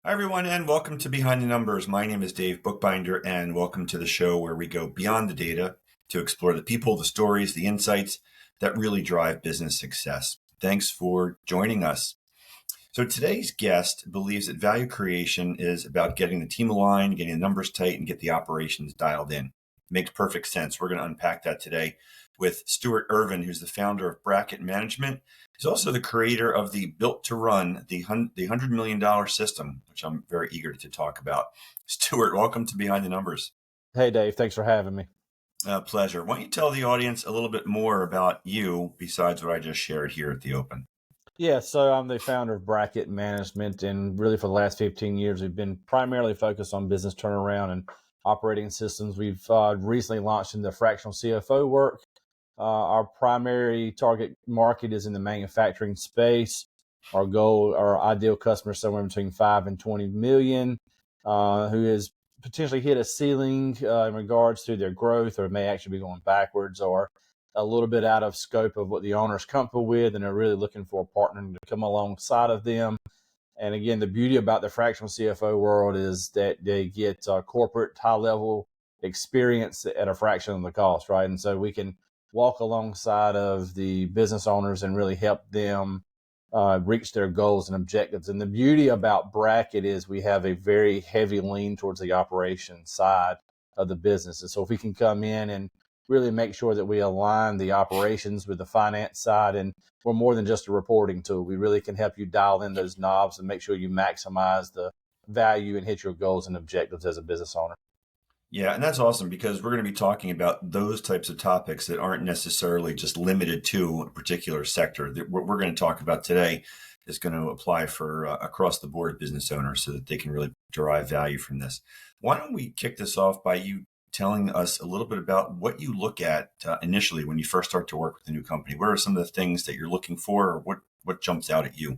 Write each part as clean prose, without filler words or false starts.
Hi, everyone, and welcome to Behind the Numbers. My name is Dave Bookbinder, and welcome to the show where we go beyond the data to explore the people, the stories, the insights that really drive business success. Thanks for joining us. So today's guest believes that value creation is about getting the team aligned, getting the numbers tight, and get the operations dialed in. Makes perfect sense. We're going to unpack that today with Stewart Ervin, who's the founder of Bracket Management. He's also the creator of the Built to Run, the $100 million system, which I'm very eager to talk about. Stewart, welcome to Behind the Numbers. Hey, Dave. Thanks for having me. Pleasure. Why don't you tell the audience a little bit more about you besides what I just shared here at the Open? Yeah, so I'm the founder of Bracket Management, and really for the last 15 years, we've been primarily focused on business turnaround and operating systems. We've recently launched in the fractional CFO work. Our primary target market is in the manufacturing space. Our goal, our ideal customer, is somewhere between 5 and 20 million, who has potentially hit a ceiling in regards to their growth, or may actually be going backwards, or a little bit out of scope of what the owner is comfortable with, and they're really looking for a partner to come alongside of them. And again, the beauty about the fractional CFO world is that they get corporate high-level experience at a fraction of the cost, right? And so we can walk alongside of the business owners and really help them reach their goals and objectives. And the beauty about Bracket is we have a very heavy lean towards the operations side of the business. And so if we can come in and really make sure that we align the operations with the finance side, and we're more than just a reporting tool. We really can help you dial in those knobs and make sure you maximize the value and hit your goals and objectives as a business owner. Yeah, and that's awesome because we're going to be talking about those types of topics that aren't necessarily just limited to a particular sector. What we're going to talk about today is going to apply for across the board business owners so that they can really derive value from this. Why don't we kick this off by you telling us a little bit about what you look at initially when you first start to work with a new company? What are some of the things that you're looking for, or what jumps out at you?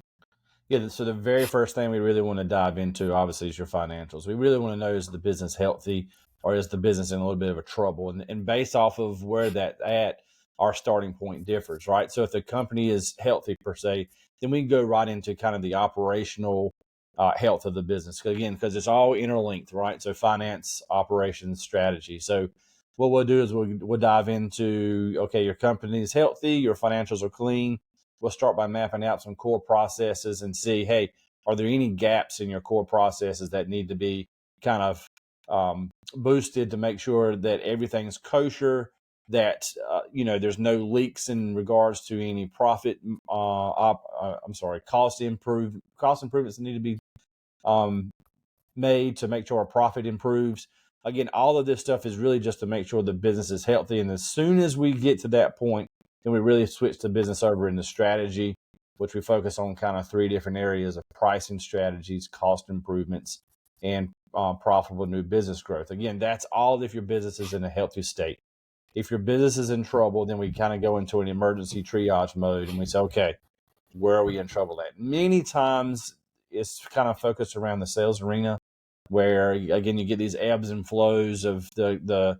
Yeah, so the very first thing we really want to dive into, obviously, is your financials. We really want to know, is the business healthy, or is the business in a little bit of a trouble? And based off of where that's at, our starting point differs, right? So if the company is healthy per se, then we can go right into kind of the operational health of the business. Again, because it's all interlinked, right? So finance, operations, strategy. So what we'll do is we'll dive into, okay, your company is healthy, your financials are clean. We'll start by mapping out some core processes and see, hey, are there any gaps in your core processes that need to be kind of boosted to make sure that everything's kosher, that there's no leaks in regards to any cost improvements that need to be made to make sure our profit improves. Again, all of this stuff is really just to make sure the business is healthy. And as soon as we get to that point, then we really switch the business over into strategy, which we focus on kind of three different areas of pricing strategies, cost improvements, and profitable new business growth. Again, that's all if your business is in a healthy state. If your business is in trouble, then we kind of go into an emergency triage mode and we say, okay, where are we in trouble at? Many times it's kind of focused around the sales arena, where again you get these ebbs and flows of the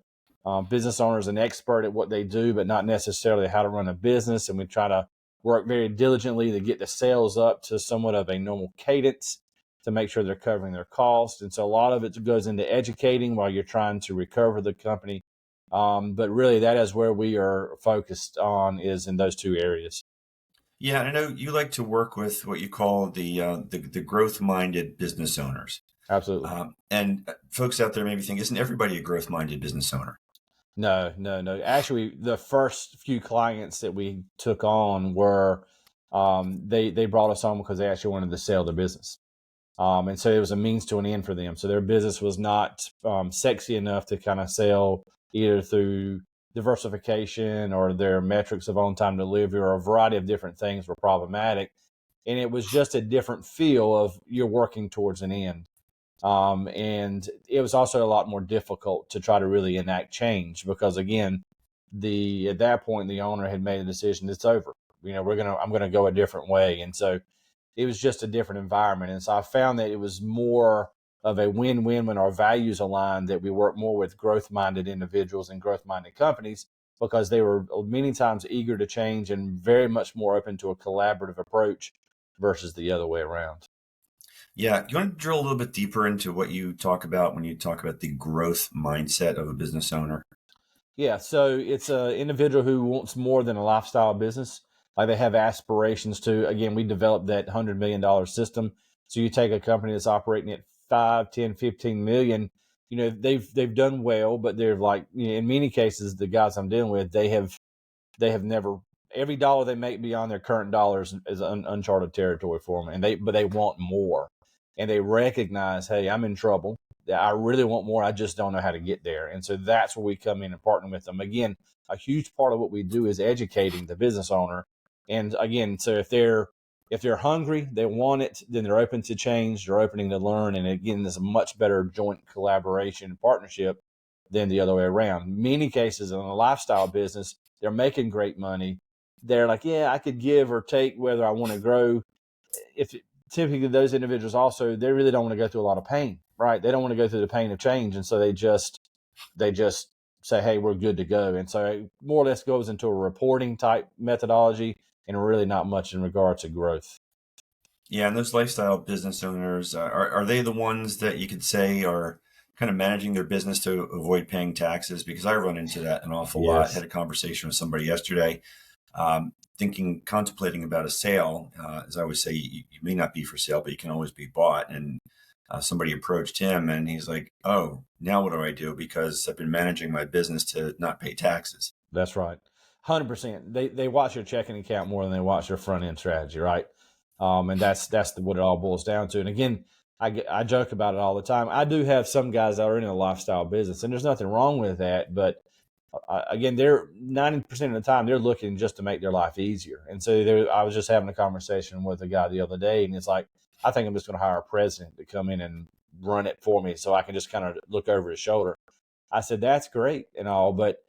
business owner is an expert at what they do, but not necessarily how to run a business. And we try to work very diligently to get the sales up to somewhat of a normal cadence to make sure they're covering their costs. And so a lot of it goes into educating while you're trying to recover the company. But really that is where we are focused on, is in those two areas. Yeah, and I know you like to work with what you call the growth-minded business owners. Absolutely. And folks out there maybe think, isn't everybody a growth-minded business owner? No. Actually, the first few clients that we took on were they brought us on because they actually wanted to sell their business. And so it was a means to an end for them. So their business was not sexy enough to kind of sell, either through diversification or their metrics of on-time delivery, or a variety of different things were problematic. And it was just a different feel of you're working towards an end. And it was also a lot more difficult to try to really enact change because, again, at that point the owner had made a decision. It's over. I'm gonna go a different way, and so it was just a different environment. And so I found that it was more of a win-win when our values aligned, that we work more with growth-minded individuals and growth-minded companies, because they were many times eager to change and very much more open to a collaborative approach versus the other way around. Yeah, you want to drill a little bit deeper into what you talk about when you talk about the growth mindset of a business owner? Yeah, so it's an individual who wants more than a lifestyle business. Like they have aspirations to. Again, we developed that $100 million system. So you take a company that's operating at 5, 10, 15 million. They've done well, but they're like, in many cases, the guys I'm dealing with, they have never, every dollar they make beyond their current dollars is uncharted territory for them, and they want more, and they recognize, hey, I'm in trouble. I really want more. I just don't know how to get there, and so that's where we come in and partner with them. Again, a huge part of what we do is educating the business owner, and again, so if they're hungry, they want it, then they're open to change, they're opening to learn, and again, there's a much better joint collaboration and partnership than the other way around. Many cases in a lifestyle business, they're making great money. They're like, yeah, I could give or take whether I want to grow. If Typically those individuals also, they really don't want to go through a lot of pain, right? They don't want to go through the pain of change, and so they just say, hey, we're good to go. And so it more or less goes into a reporting type methodology, and really not much in regard to growth. Yeah, and those lifestyle business owners, are they the ones that you could say are kind of managing their business to avoid paying taxes? Because I run into that an awful lot. Yes, Had a conversation with somebody yesterday, contemplating about a sale. As I always say, you may not be for sale, but you can always be bought. And somebody approached him and he's like, oh, now what do I do? Because I've been managing my business to not pay taxes. that's right. 100%. They watch your checking account more than they watch your front end strategy, right? And that's what it all boils down to. And again, I joke about it all the time. I do have some guys that are in a lifestyle business, and there's nothing wrong with that. But again, they're 90% of the time they're looking just to make their life easier. And so I was just having a conversation with a guy the other day, and it's like, I think I'm just going to hire a president to come in and run it for me, so I can just kind of look over his shoulder. I said, that's great and all, but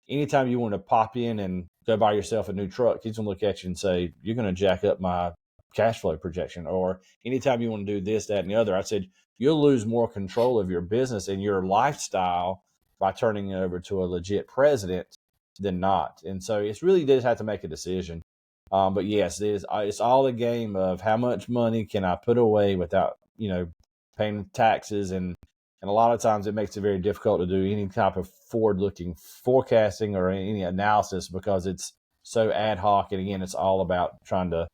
anytime you want to pop in and go buy yourself a new truck, he's going to look at you and say, you're going to jack up my cash flow projection. Or anytime you want to do this, that, and the other, I said, you'll lose more control of your business and your lifestyle by turning it over to a legit president than not. And so it's really does have to make a decision. But yes, it's all a game of how much money can I put away without, paying taxes, and a lot of times it makes it very difficult to do any type of forward-looking forecasting or any analysis because it's so ad hoc. And again, it's all about trying to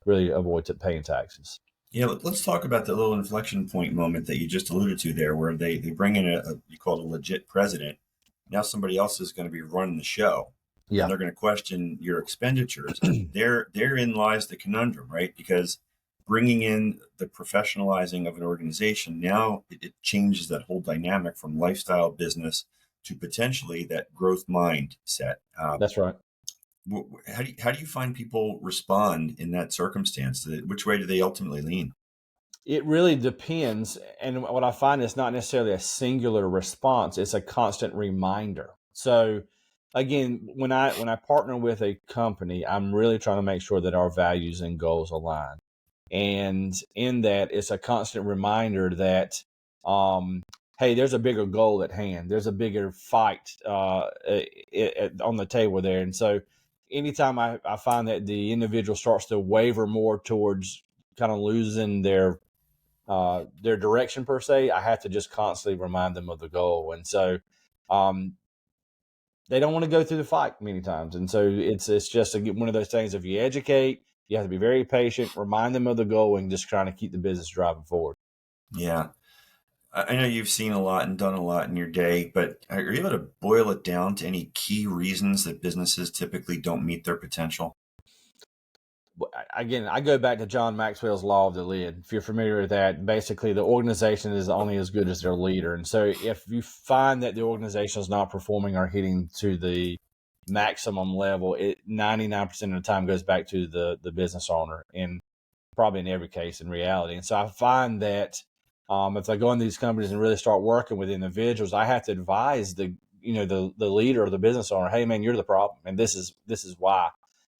really avoid paying taxes. Yeah, let's talk about the little inflection point moment that you just alluded to there, where they bring in you call it a legit president. Now somebody else is going to be running the show, and Yeah, they're going to question your expenditures. And therein lies the conundrum, right? Because bringing in the professionalizing of an organization, now it changes that whole dynamic from lifestyle business to potentially that growth mindset. that's right. How do you find people respond in that circumstance? Which way do they ultimately lean? It really depends. And what I find is not necessarily a singular response, it's a constant reminder. So again, when I partner with a company, I'm really trying to make sure that our values and goals align. And in that, it's a constant reminder that, hey, there's a bigger goal at hand. There's a bigger fight on the table there. And so anytime I find that the individual starts to waver more towards kind of losing their direction per se, I have to just constantly remind them of the goal. And so um, they don't want to go through the fight many times. And so it's just one of those things. If you educate, you have to be very patient, remind them of the goal, and just trying to keep the business driving forward. Yeah. I know you've seen a lot and done a lot in your day, but are you able to boil it down to any key reasons that businesses typically don't meet their potential? Again, I go back to John Maxwell's law of the lid. If you're familiar with that, basically the organization is only as good as their leader. And so if you find that the organization is not performing or hitting to the maximum level, it 99% of the time goes back to the business owner, and probably in every case in reality. And so I find that if I go into these companies and really start working with individuals, I have to advise the leader or the business owner, hey man, you're the problem, and this is why.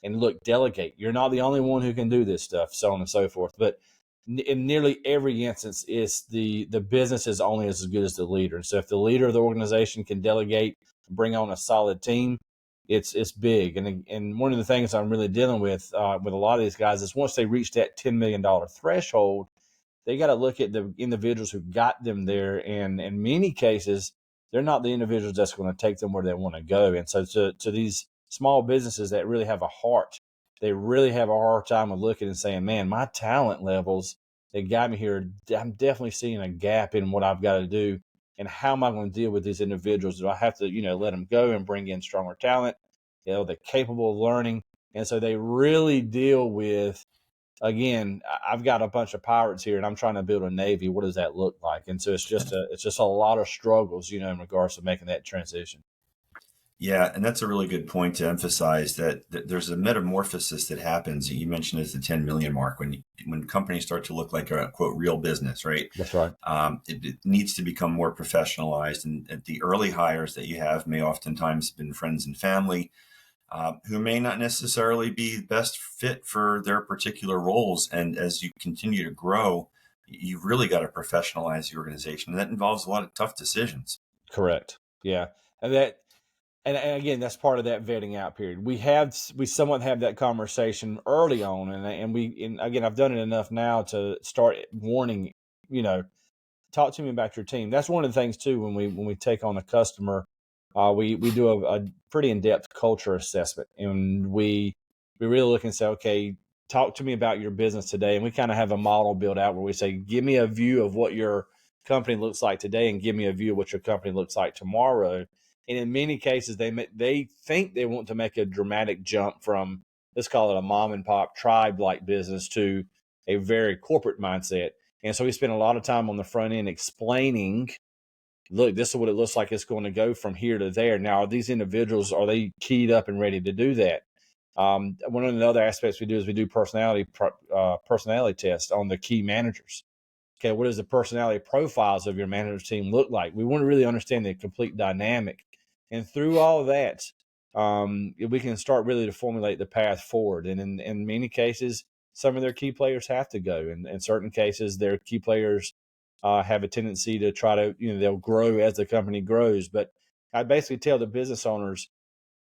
And look, delegate. You're not the only one who can do this stuff, so on and so forth. But in nearly every instance, it's the business is only as good as the leader. And so if the leader of the organization can delegate, bring on a solid team, it's big. And one of the things I'm really dealing with a lot of these guys is once they reach that $10 million threshold, they got to look at the individuals who got them there. And in many cases, they're not the individuals that's going to take them where they want to go. And so to these small businesses that really have a heart, they really have a hard time of looking and saying, man, my talent levels that got me here, I'm definitely seeing a gap in what I've got to do. And how am I going to deal with these individuals? Do I have to, let them go and bring in stronger talent? They're capable of learning. And so they really deal with, again, I've got a bunch of pirates here and I'm trying to build a Navy. What does that look like? And so it's just a lot of struggles, in regards to making that transition. Yeah, and that's a really good point to emphasize that there's a metamorphosis that happens. You mentioned as the 10 million mark when companies start to look like a quote real business, right? That's right. It needs to become more professionalized, and the early hires that you have may oftentimes have been friends and family who may not necessarily be best fit for their particular roles. And as you continue to grow, you've really got to professionalize the organization, and that involves a lot of tough decisions. Correct. Yeah, and again, that's part of that vetting out period. We somewhat have that conversation early on, and again, I've done it enough now to start warning. Talk to me about your team. That's one of the things too. When we take on a customer, we do a pretty in depth culture assessment, and we really look and say, okay, talk to me about your business today, and we kind of have a model built out where we say, give me a view of what your company looks like today, and give me a view of what your company looks like tomorrow. And in many cases, they think they want to make a dramatic jump from, let's call it a mom and pop tribe like business, to a very corporate mindset. And so we spend a lot of time on the front end explaining, look, this is what it looks like it's going to go from here to there. Now, are these individuals, are they keyed up and ready to do that? One of the other aspects we do is we do personality tests on the key managers. Okay, what does the personality profiles of your manager team look like? We want to really understand the complete dynamic. And through all of that, we can start really to formulate the path forward. And in many cases, some of their key players have to go. And in certain cases, their key players have a tendency to try to, they'll grow as the company grows. But I basically tell the business owners,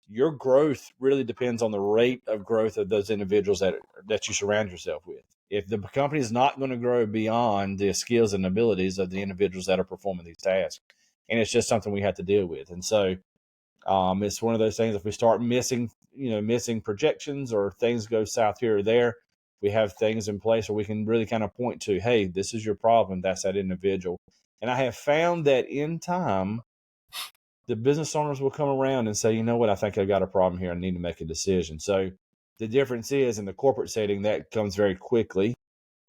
your growth really depends on the rate of growth of those individuals that you surround yourself with. If the company is not going to grow beyond the skills and abilities of the individuals that are performing these tasks, and it's just something we have to deal with. And so it's one of those things. If we start missing projections, or things go south here or there, we have things in place where we can really kind of point to, hey, this is your problem. That's that individual. And I have found that in time, the business owners will come around and say, you know what, I think I've got a problem here. I need to make a decision. So the difference is, in the corporate setting, that comes very quickly,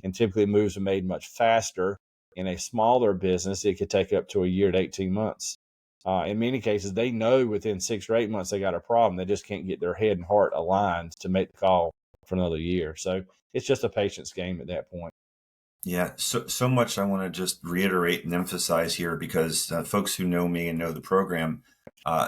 and typically moves are made much faster. In a smaller business, it could take up to a year to 18 months. In many cases, they know within 6 or 8 months they got a problem. They just can't get their head and heart aligned to make the call for another year. So it's just a patience game at that point. Yeah, so much I want to just reiterate and emphasize here, because folks who know me and know the program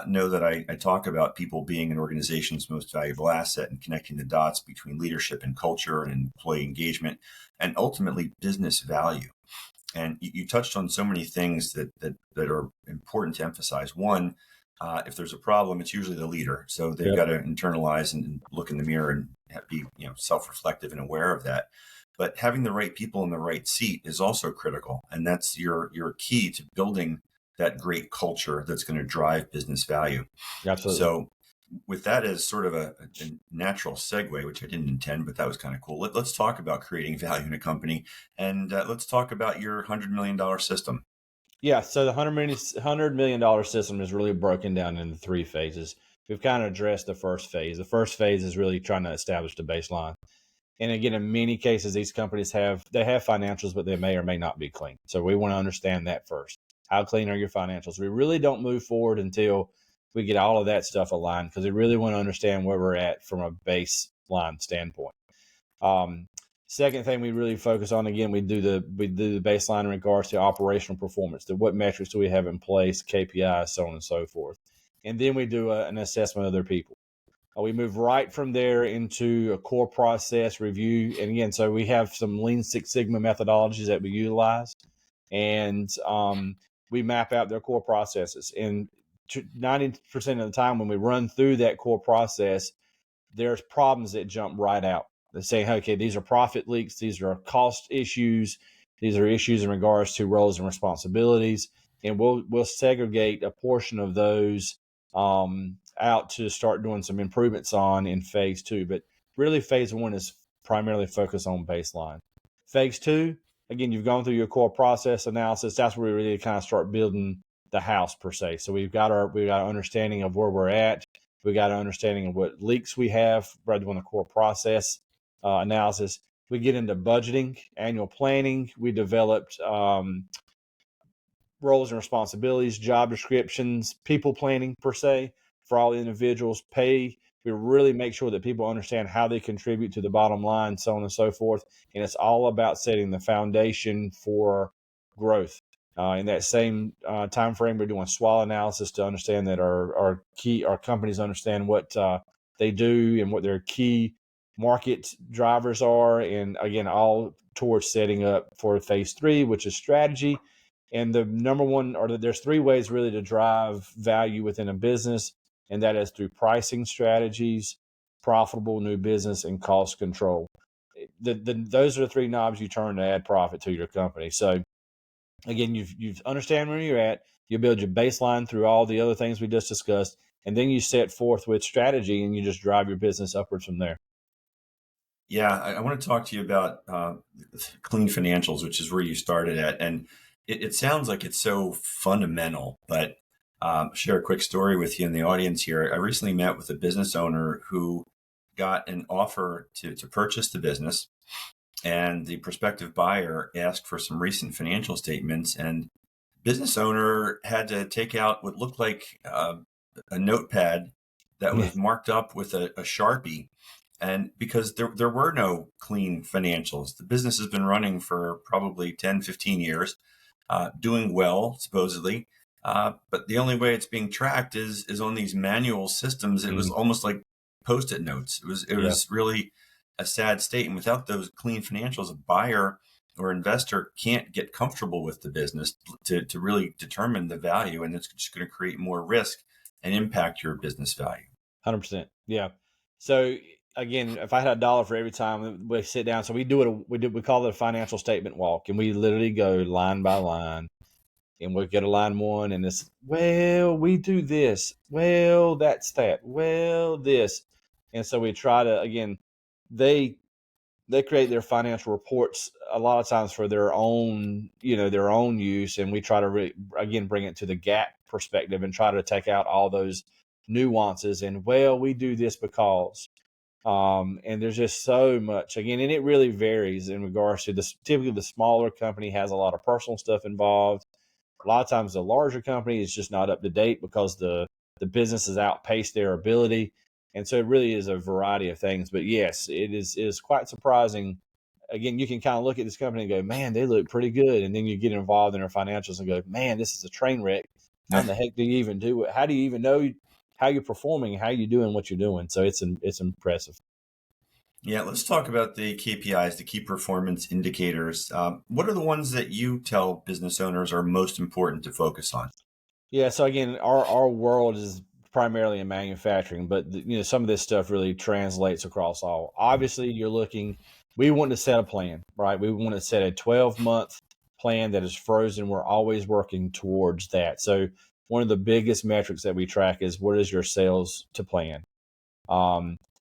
know that I talk about people being an organization's most valuable asset, and connecting the dots between leadership and culture and employee engagement, and ultimately business value. And you touched on so many things that are important to emphasize. One, if there's a problem, it's usually the leader. So they've got to internalize and look in the mirror and be self-reflective and aware of that. But having the right people in the right seat is also critical. And that's your key to building that great culture that's going to drive business value. Absolutely. So with that as sort of a natural segue, which I didn't intend, but that was kind of cool. Let's talk about creating value in a company. And let's talk about your $100 million system. Yeah, so the $100 million system is really broken down into 3 phases. We've kind of addressed the first phase. The first phase is really trying to establish the baseline. And again, in many cases, these companies have financials, but they may or may not be clean. So we want to understand that first. How clean are your financials? We really don't move forward until we get all of that stuff aligned, because we really want to understand where we're at from a baseline standpoint. Second thing we really focus on, again, we do the baseline in regards to operational performance. What metrics do we have in place, KPIs, so on and so forth. And then we do an assessment of their people. We move right from there into a core process review. And again, so we have some Lean Six Sigma methodologies that we utilize, and we map out their core processes. And 90% of the time when we run through that core process, there's problems that jump right out. They say, okay, these are profit leaks, these are cost issues, These are issues in regards to roles and responsibilities, and we'll segregate a portion of those out to start doing some improvements on in phase 2. But really, phase 1 is primarily focused on baseline. Phase 2, again, you've gone through your core process analysis. That's where we really kind of start building the house per se. So we've got an understanding of where we're at. We got an understanding of what leaks we have rather than the core process analysis. We get into budgeting, annual planning. We developed roles and responsibilities, job descriptions, people planning per se for all individuals, pay. We really make sure that people understand how they contribute to the bottom line, so on and so forth. And it's all about setting the foundation for growth. In that same time frame, we're doing SWOT analysis to understand that our companies understand what they do and what their key market drivers are. And again, all towards setting up for phase 3, which is strategy. And the number one, or there's 3 ways really to drive value within a business, and that is through pricing strategies, profitable new business, and cost control. Those are the 3 knobs you turn to add profit to your company. So again, you understand where you're at. You build your baseline through all the other things we just discussed, and then you set forth with strategy, and you just drive your business upwards from there. Yeah, I want to talk to you about clean financials, which is where you started at. And it sounds like it's so fundamental, but share a quick story with you in the audience here. I recently met with a business owner who got an offer to purchase the business, and the prospective buyer asked for some recent financial statements, and business owner had to take out what looked like a notepad that was marked up with a Sharpie. And because there were no clean financials, the business has been running for probably 10, 15 years, doing well, supposedly. But the only way it's being tracked is on these manual systems. It was almost like Post-it notes. It was really a sad state. And without those clean financials, a buyer or investor can't get comfortable with the business to really determine the value. And it's just going to create more risk and impact your business value. 100%. Yeah. So again, if I had $1 for every time we sit down, so we call it a financial statement walk, and we literally go line by line, and we'll get a line 1, and it's, well, we do this, well, that's that, well, this. And so we try to, again, they create their financial reports a lot of times for their own use, and we try to again bring it to the GAAP perspective and try to take out all those nuances. And, well, we do this because and there's just so much, again, and it really varies in regards to this. Typically the smaller company has a lot of personal stuff involved. A lot of times the larger company is just not up to date because the business has outpaced their ability. And so it really is a variety of things. But yes, it is quite surprising. Again, you can kind of look at this company and go, man, they look pretty good. And then you get involved in their financials and go, man, this is a train wreck. How in the heck do you even do it? How do you even know how you're performing, how you're doing what you're doing? So it's impressive. Yeah, let's talk about the KPIs, the key performance indicators. What are the ones that you tell business owners are most important to focus on? Yeah, so again, our world is primarily in manufacturing, but some of this stuff really translates across all. Obviously, we want to set a plan, right? We want to set a 12-month plan that is frozen. We're always working towards that. So one of the biggest metrics that we track is, what is your sales to plan?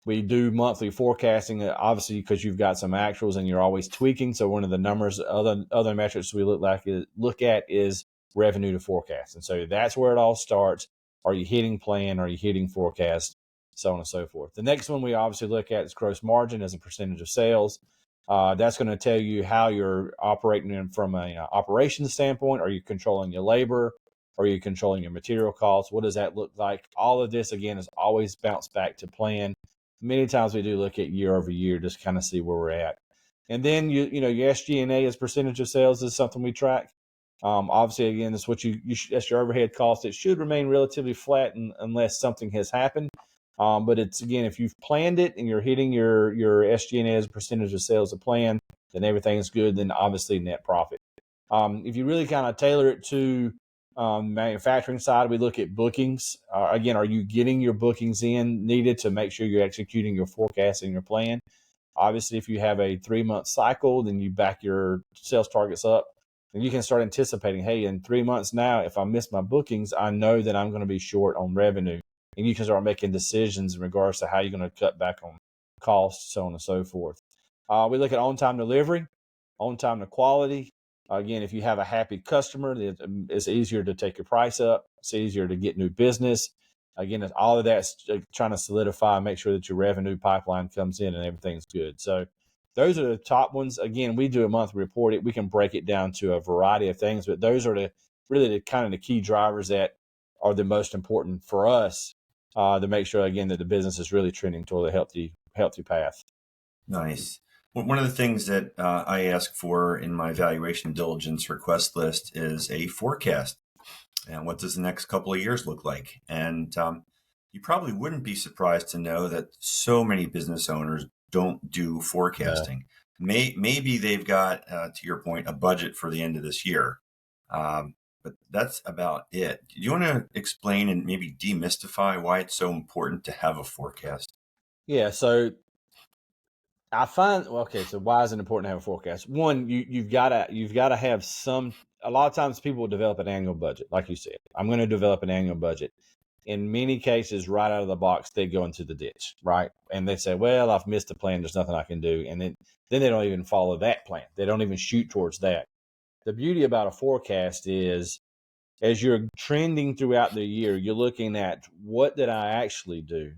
We do monthly forecasting, obviously, because you've got some actuals and you're always tweaking. So one of the numbers, other metrics we look at is revenue to forecast. And so that's where it all starts. Are you hitting plan? Are you hitting forecast? So on and so forth. The next one we obviously look at is gross margin as a percentage of sales. That's going to tell you how you're operating from an operations standpoint. Are you controlling your labor? Are you controlling your material costs? What does that look like? All of this, again, is always bounced back to plan. Many times we do look at year over year, just kind of see where we're at. And then your SG&A as percentage of sales is something we track. Obviously, again, that's what that's your overhead cost. It should remain relatively flat unless something has happened. But it's, again, if you've planned it and you're hitting your SG&A as a percentage of sales to plan, then everything's good. Then obviously net profit. If you really kind of tailor it to manufacturing side, we look at bookings. Again, are you getting your bookings in needed to make sure you're executing your forecast and your plan? Obviously, if you have a 3-month cycle, then you back your sales targets up, and you can start anticipating, hey, in 3 months now, if I miss my bookings, I know that I'm going to be short on revenue. And you can start making decisions in regards to how you're going to cut back on costs, so on and so forth. We look at on-time delivery, on-time to quality. Again, if you have a happy customer, it's easier to take your price up. It's easier to get new business. Again, all of that's trying to solidify and make sure that your revenue pipeline comes in and everything's good. So those are the top ones. Again, we do a monthly report. We can break it down to a variety of things, but those are the kind of the key drivers that are the most important for us to make sure, again, that the business is really trending toward a healthy path. Nice. Well, one of the things that I ask for in my valuation diligence request list is a forecast. And what does the next couple of years look like? And you probably wouldn't be surprised to know that so many business owners don't do forecasting. Maybe they've got, to your point, a budget for the end of this year. But that's about it. Do you want to explain and maybe demystify why it's so important to have a forecast? Yeah, so I find so why is it important to have a forecast? One, you've got to have some. A lot of times people develop an annual budget, like you said. I'm going to develop an annual budget. In many cases, right out of the box, they go into the ditch, right? And they say, "Well, I've missed a plan. There's nothing I can do." And then they don't even follow that plan. They don't even shoot towards that. The beauty about a forecast is, as you're trending throughout the year, you're looking at what did I actually do,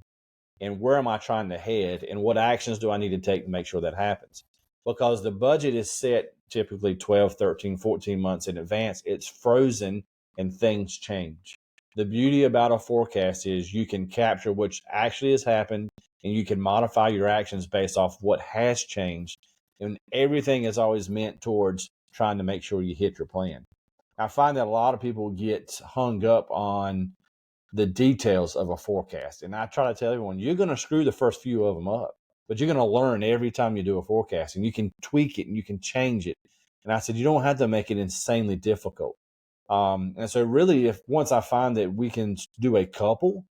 and where am I trying to head, and what actions do I need to take to make sure that happens? Because the budget is set typically 12, 13, 14 months in advance. It's frozen and things change. The beauty about a forecast is you can capture what actually has happened, and you can modify your actions based off what has changed. And everything is always meant towards trying to make sure you hit your plan. I find that a lot of people get hung up on the details of a forecast. And I try to tell everyone, you're going to screw the first few of them up, but you're going to learn every time you do a forecast, and you can tweak it and you can change it. And I said, you don't have to make it insanely difficult. And so really, if once I find that we can do a couple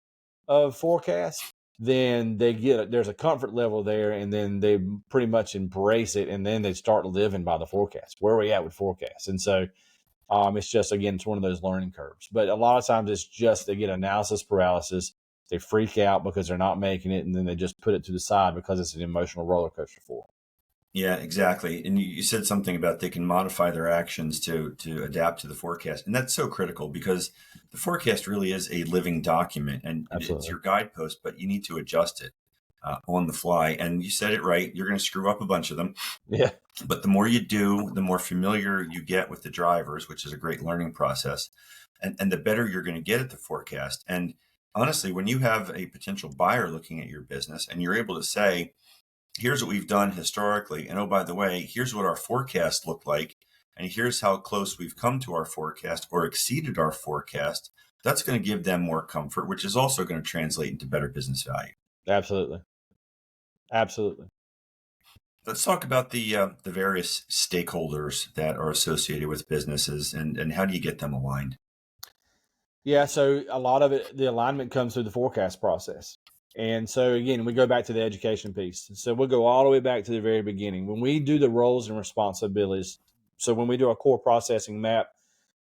of forecasts, then there's a comfort level there, and then they pretty much embrace it, and then they start living by the forecast. Where are we at with forecasts? And so it's just, again, it's one of those learning curves. But a lot of times it's just they get analysis paralysis. They freak out because they're not making it, and then they just put it to the side because it's an emotional roller coaster for them. Yeah, exactly. And you said something about they can modify their actions to adapt to the forecast. And that's so critical because the forecast really is a living document and it's Absolutely. your guidepost, but you need to adjust it on the fly. And you said it right. You're going to screw up a bunch of them. Yeah. But the more you do, the more familiar you get with the drivers, which is a great learning process. And the better you're going to get at the forecast. And honestly, when you have a potential buyer looking at your business and you're able to say, here's what we've done historically. And oh, by the way, here's what our forecast looked like. And here's how close we've come to our forecast or exceeded our forecast. That's going to give them more comfort, which is also going to translate into better business value. Absolutely. Absolutely. Let's talk about the various stakeholders that are associated with businesses and how do you get them aligned? Yeah. So a lot of it, the alignment comes through the forecast process. And so again, we go back to the education piece. So we'll go all the way back to the very beginning. When we do the roles and responsibilities, so when we do our core processing map,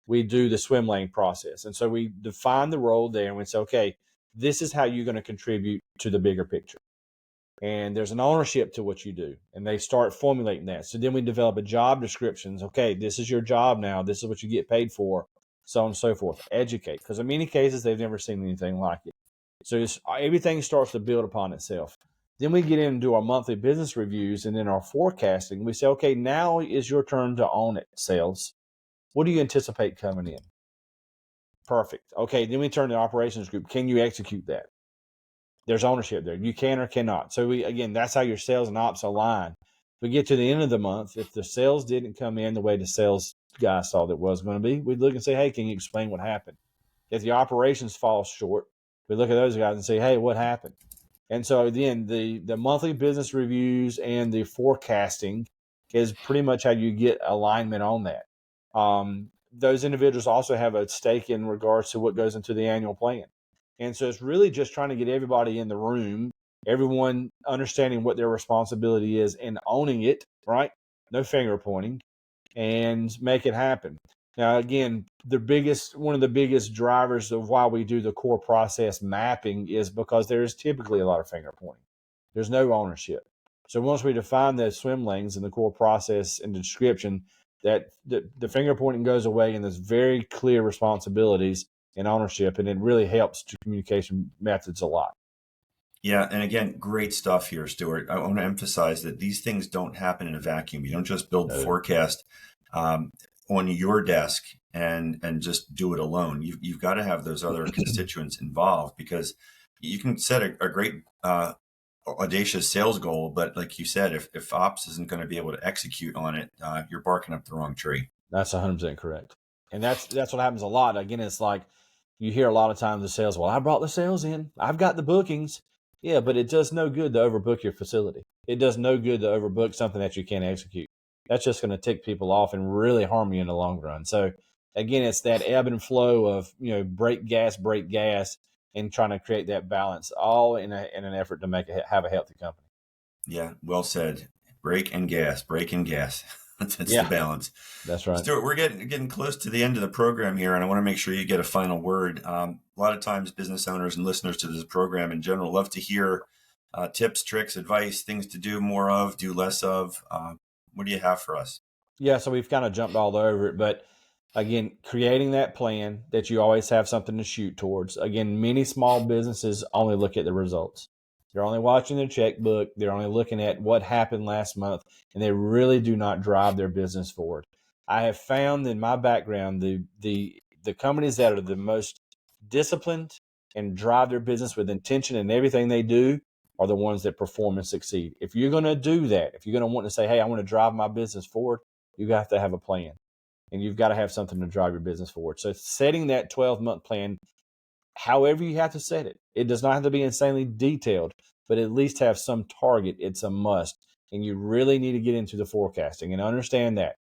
we do the swim lane process. And so we define the role there and we say, okay, this is how you're going to contribute to the bigger picture. And there's an ownership to what you do. And they start formulating that. So then we develop a job descriptions. Okay, this is your job now. This is what you get paid for, so on and so forth. Educate. Because in many cases, they've never seen anything like it. So everything starts to build upon itself. Then we get into our monthly business reviews and then our forecasting. We say, okay, now is your turn to own it, sales. What do you anticipate coming in? Perfect. Okay, then we turn to the operations group. Can you execute that? There's ownership there. You can or cannot. So that's how your sales and ops align. We get to the end of the month. If the sales didn't come in the way the sales guy saw that was going to be, we'd look and say, hey, can you explain what happened? If the operations falls short, we look at those guys and say, hey, what happened? And so then the monthly business reviews and the forecasting is pretty much how you get alignment on that. Those individuals also have a stake in regards to what goes into the annual plan. And so it's really just trying to get everybody in the room everyone understanding what their responsibility is and owning it, right? No finger pointing, and make it happen. Now, again, one of the biggest drivers of why we do the core process mapping is because there is typically a lot of finger pointing. There's no ownership. So once we define the swim lanes in the core process and the description, that the finger pointing goes away and there's very clear responsibilities and ownership, and it really helps to communication methods a lot. Yeah, and again, great stuff here, Stewart. I want to emphasize that these things don't happen in a vacuum. You don't just build the forecast on your desk and just do it alone. You've got to have those other constituents involved, because you can set a great audacious sales goal, but like you said, if ops isn't going to be able to execute on it, you're barking up the wrong tree. That's 100% correct. And that's what happens a lot. Again, it's like you hear a lot of times the sales, well, I brought the sales in, I've got the bookings. Yeah, but it does no good to overbook your facility. It does no good to overbook something that you can't execute. That's just going to tick people off and really harm you in the long run. So again, it's that ebb and flow of, break gas, and trying to create that balance, all in an effort to have a healthy company. Yeah, well said. Brake and gas. That's the balance. That's right. Stuart, we're getting close to the end of the program here, and I want to make sure you get a final word. A lot of times business owners and listeners to this program in general love to hear tips, tricks, advice, things to do more of, do less of. What do you have for us? Yeah, so we've kind of jumped all over it, but again, creating that plan that you always have something to shoot towards. Again, many small businesses only look at the results. They're only watching their checkbook. They're only looking at what happened last month, and they really do not drive their business forward. I have found in my background the companies that are the most disciplined and drive their business with intention in everything they do are the ones that perform and succeed. If you're going to do that, if you're going to want to say, hey, I want to drive my business forward, you have to have a plan, and you've got to have something to drive your business forward. So setting that 12-month plan, however you have to set it, it does not have to be insanely detailed, but at least have some target. It's a must. And you really need to get into the forecasting and understand that.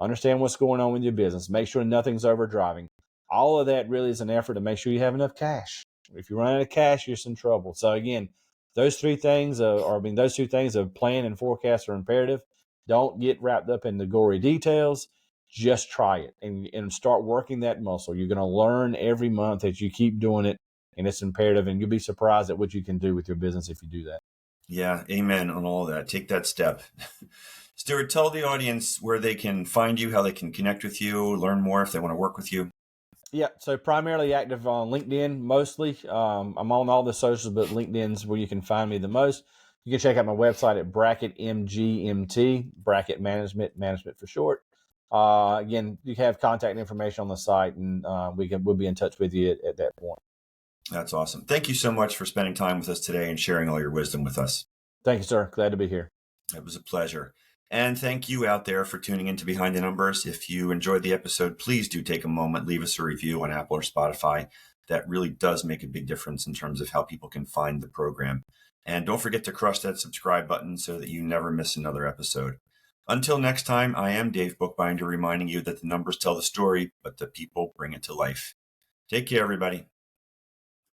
Understand what's going on with your business. Make sure nothing's overdriving. All of that really is an effort to make sure you have enough cash. If you run out of cash, you're in trouble. So again, those two things of plan and forecast are imperative. Don't get wrapped up in the gory details. Just try it and start working that muscle. You're going to learn every month as you keep doing it, and it's imperative, and you'll be surprised at what you can do with your business if you do that. Yeah, amen on all of that. Take that step. Stewart, tell the audience where they can find you, how they can connect with you, learn more if they want to work with you. Yeah, so primarily active on LinkedIn, mostly. I'm on all the socials, but LinkedIn's where you can find me the most. You can check out my website at Bracket MGMT, Bracket Management for short. Again, you have contact information on the site, and we'll be in touch with you at that point. That's awesome. Thank you so much for spending time with us today and sharing all your wisdom with us. Thank you, sir. Glad to be here. It was a pleasure. And thank you out there for tuning in to Behind the Numbers. If you enjoyed the episode, please do take a moment, leave us a review on Apple or Spotify. That really does make a big difference in terms of how people can find the program. And don't forget to crush that subscribe button so that you never miss another episode. Until next time, I am Dave Bookbinder, reminding you that the numbers tell the story, but the people bring it to life. Take care, everybody.